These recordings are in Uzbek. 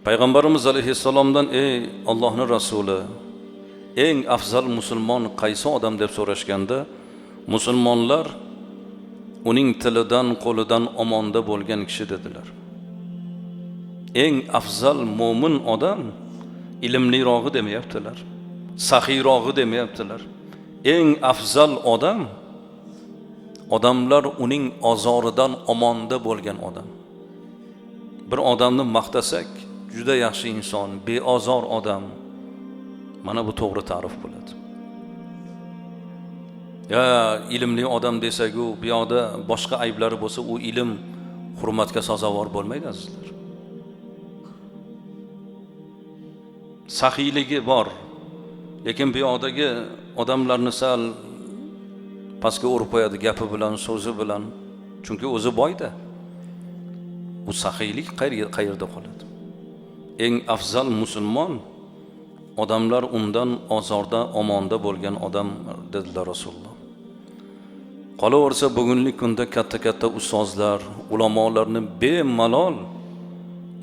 Payg'ambarimiz alayhissalomdan ey Allohning rasuli, eng afzal musulmon qaysi odam deb so'rashganda, musulmonlar uning tilidan, qo'lidan omonda bo'lgan kishi dedilar. Eng afzal mo'min odam ilmlirog'i demayaptilar, saxiyrog'i demayaptilar. Eng afzal odam odamlar uning azoridan omonda bo'lgan odam. Bir odamni maqtasak, juda yaxshi inson, beozor odam. Mana bu to'g'ri ta'rif bo'ladi. Ya ilmli odam desak-u, bu yoqda boshqa ayblari bo'lsa, u ilm hurmatga sazovor bo'lmaydi azizlar. Saxiyligi bor, lekin bu yoqdagi odamlarni sal pastga urib qo'yadi gapi bilan, so'zi bilan. Chunki o'zi boyda. Bu saxiylik qayerda qoladi? Eng afzal musulmon odamlar undan ozorda, omonda bo'lgan odam dedilar Rasululloh. Qolaversa bugungi kunda katta ustozlar, ulamolarni bemalol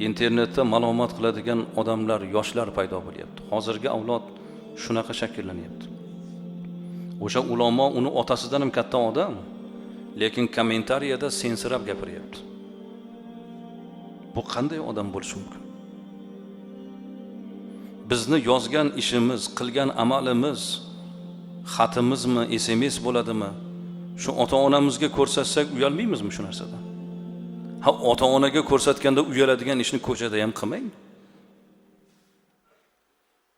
internetda ma'lumot qiladigan odamlar, yoshlar paydo bo'lyapti. Hozirgi avlod shunaqa shakllanyapti. O'sha ulamo uni otasidan ham katta odam, lekin kommentariyada sensirab gapiryapti. Bu qanday odam bo'lishi mumkin? Bizni yozgan ishimiz, qilgan amalimiz, xatimizmi, SMS bo'ladimi? Shu ota-onamizga ko'rsatsak uyalmaymizmi shu narsadan? Ha, ota-onaga ko'rsatganda uyaladigan ishni ko'chada ham qilmang.